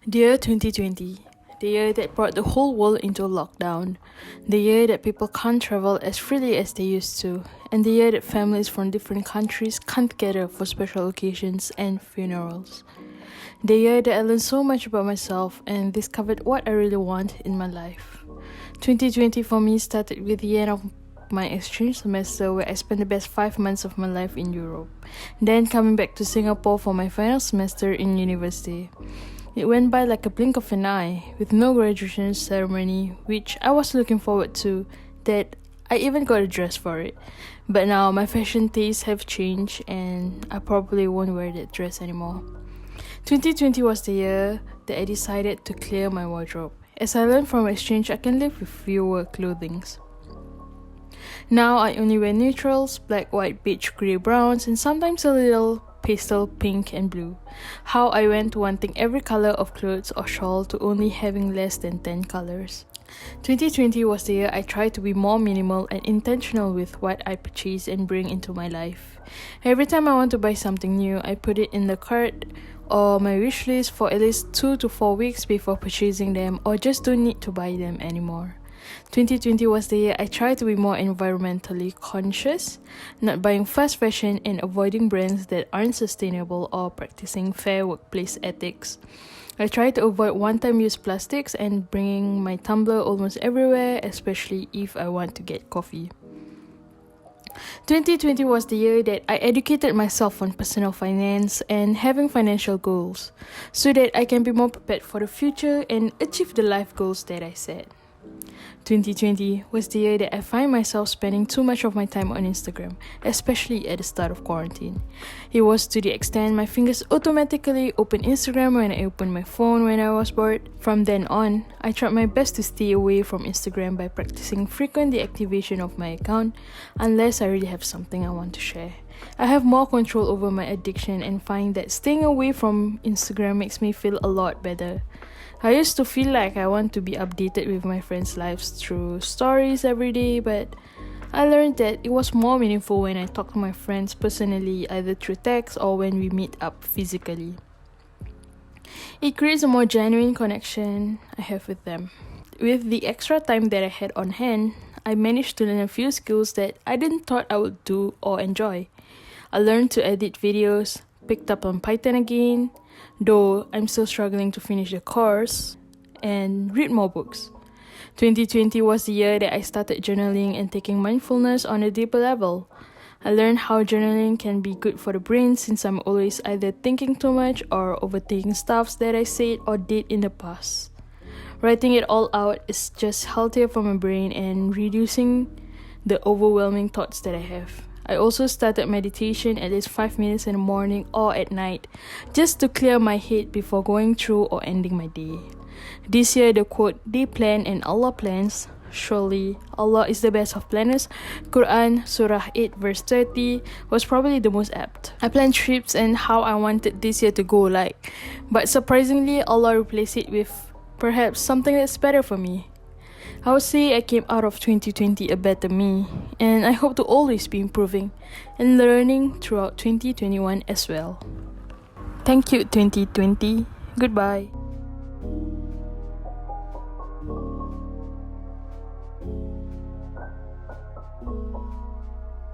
Dear 2020, the year that brought the whole world into lockdown, the year that people can't travel as freely as they used to, and the year that families from different countries can't gather for special occasions and funerals. The year that I learned so much about myself and discovered what I really want in my life. 2020 for me started with the end of my exchange semester where I spent the best 5 months of my life in Europe, then coming back to Singapore for my final semester in university. It went by like a blink of an eye, with no graduation ceremony, which I was looking forward to, that I even got a dress for it. But now my fashion tastes have changed and I probably won't wear that dress anymore. 2020 was the year that I decided to clear my wardrobe. As I learned from exchange, I can live with fewer clothings. Now I only wear neutrals, black, white, beige, grey, browns, and sometimes a little pastel pink and blue. How I went to wanting every color of clothes or shawl to only having less than 10 colors. 2020 was the year I tried to be more minimal and intentional with what I purchase and bring into my life. Every time I want to buy something new, I put it in the cart or my wish list for at least 2 to 4 weeks before purchasing them, or just don't need to buy them anymore. 2020 was the year I tried to be more environmentally conscious, not buying fast fashion and avoiding brands that aren't sustainable or practicing fair workplace ethics. I tried to avoid one-time use plastics and bringing my tumbler almost everywhere, especially if I want to get coffee. 2020 was the year that I educated myself on personal finance and having financial goals, so that I can be more prepared for the future and achieve the life goals that I set. 2020 was the year that I find myself spending too much of my time on Instagram, especially at the start of quarantine. It was to the extent my fingers automatically opened Instagram when I opened my phone when I was bored. From then on, I tried my best to stay away from Instagram by practicing frequent deactivation of my account unless I really have something I want to share. I have more control over my addiction and find that staying away from Instagram makes me feel a lot better. I used to feel like I want to be updated with my friends' lives through stories every day, but I learned that it was more meaningful when I talk to my friends personally, either through text or when we meet up physically. It creates a more genuine connection I have with them. With the extra time that I had on hand, I managed to learn a few skills that I didn't thought I would do or enjoy. I learned to edit videos, picked up on Python again, though I'm still struggling to finish the course, and read more books. 2020 was the year that I started journaling and taking mindfulness on a deeper level. I learned how journaling can be good for the brain since I'm always either thinking too much or overthinking stuff that I said or did in the past. Writing it all out is just healthier for my brain and reducing the overwhelming thoughts that I have. I also started meditation at least 5 minutes in the morning or at night, just to clear my head before going through or ending my day. This year, the quote, "They plan and Allah plans," surely Allah is the best of planners, Quran Surah 8 verse 30, was probably the most apt. I planned trips and how I wanted this year to go like, but surprisingly Allah replaced it with perhaps something that's better for me. I would say I came out of 2020 a better me, and I hope to always be improving and learning throughout 2021 as well. Thank you 2020. Goodbye.